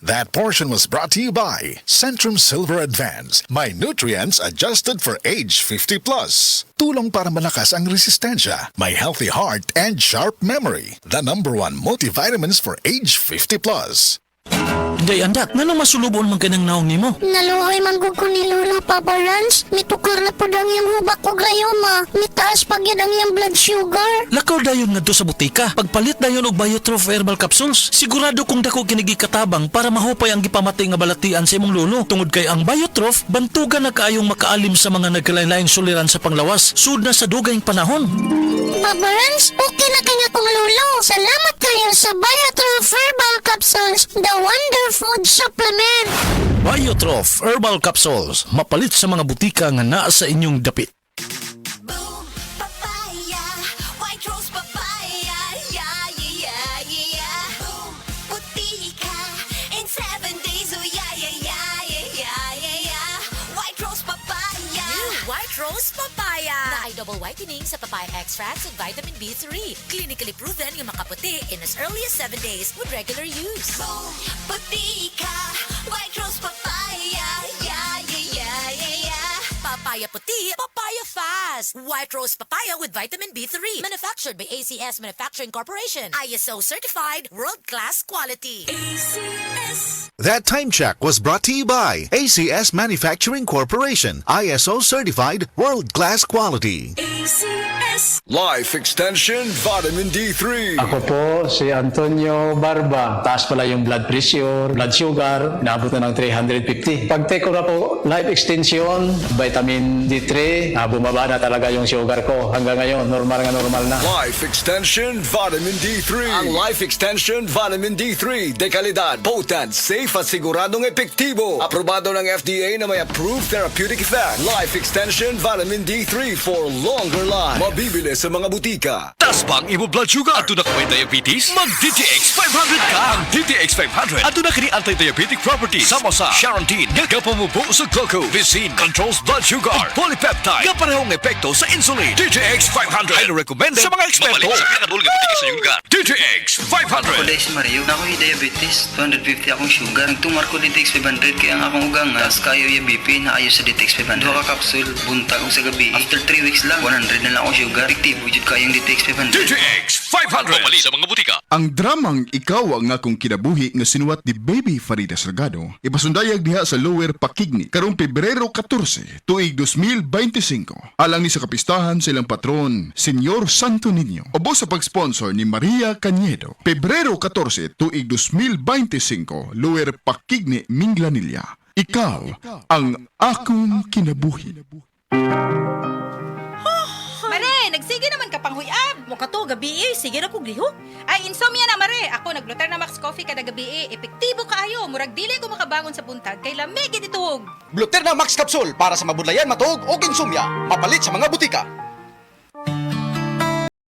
That portion was brought to you by Centrum Silver Advance. My nutrients adjusted for age 50 plus. Tulong para malakas ang resistensya. My healthy heart and sharp memory. The #1 multivitamins for age 50 plus. Day andak, nga nang masulubon man kanang naong nimo? Naluhay man gud ko ni Lola Papa Lance. Mitukar na po ang iyang hubak ko gayoma. Mitaas pag yan ang iyang blood sugar. Lakaw dayon nga sa butika. Pagpalit dayon og Biotrof herbal capsules. Sigurado kung dako kinigi katabang para mahupay ang gipamatay nga balatian sa imong lolo. Tungod kay ang Biotrof, bantugan na kaayong makaalim sa mga nagkalain-laing suliran sa panglawas. Sud na sa dugayng panahon. Papa Lance, okay na kanya kong lolo. Salamat kayo sa Biotrof Herbal Capsules, the Wonder Food Supplement. Biotrof herbal capsules. Mapalit sa mga butika nga naa sa inyong dapit. Boom, papaya, white rose papaya, yeah, yeah, yeah, yeah. Boom, puti ka, in 7 days, oh yeah, yeah, yeah, yeah, yeah, yeah, yeah. White rose papaya. New White Rose Papaya na ay double whitening sa papaya extracts with vitamin B3. Clinically proven yung makaputi in as early as 7 days with regular use. Boom, puti ka, white rose papaya, yeah, yeah, yeah, yeah, yeah. Papaya puti, papaya fast. White Rose Papaya with vitamin B3. Manufactured by ACS Manufacturing Corporation. ISO certified, world-class quality. ACS. That time check was brought to you by ACS Manufacturing Corporation, ISO certified, world-class quality. ACS. Life Extension Vitamin D3. Ako po si Antonio Barba. Taas pala yung blood pressure, blood sugar, naabot na ng 350. Pag-take ko na po Life Extension, vitamin D3, bumaba na talaga yung sugar ko. Hanggang ngayon, normal na. Life Extension Vitamin D3. Ang Life Extension Vitamin D3 de kalidad, potent, safe at siguradong epektibo. Aprobado ng FDA na may approved therapeutic effect. Life Extension Vitamin D3 for longer life. Mabibili sa mga butika. Tas bang imo blood sugar? Ato na kay diabetes? Mag DTX 500 ka! Ang DTX 500 ato na kini anti-diabetic property. Sama sa Charantine, gagapamubo sa glucose, Vicin controls blood sugar, polypeptide, kaparehong epekto sa insulin. DTX 500 ay recommended sa mga eksperto. Mapalit sa pinakadulong epekto sa iyong lugar. DTX 500. Ako si Mario, na ako'y diabetes, 250 akong sugar. Nagtumar ko DTX 500 kaya ang akong ugangas, kayo yung BP na ayos sa DTX 500. Duha ka kapsul, buntag ko sa gabi. After 3 weeks lang, 100 na lang akong sugar. Efektibo jud kayong DTX 500. DTX 500. Mapalit sa mga butika. Ang dramang ikaw ang akong kinabuhi nga sinuwat ni Baby Farida Salgado ipasundayag diha sa Lower Pakigni karong Pebrero 14, tuig 2025. Alang ni sa kapistahan silang patron, Senyor Santo Niño. Ubos sa pag-sponsor ni Maria Cañedo. Pebrero 14, tuig 2025, Lower Pakigni, Minglanilla. Ikaw ang akong kinabuhi. Mare, nagsige naman ka pang huyab. Mo ka to, gabi sige na kong lihok. Ay, insomnia na, Mare. Ako, naglutar na Max Coffee kada gabi epektibo kaayo. Murag dili ko makabangon sa buntag, kay lamig ituhog. Gluterna Max Capsule para sa mabudlayan, matuog o insomnia. Mapalit sa mga butika.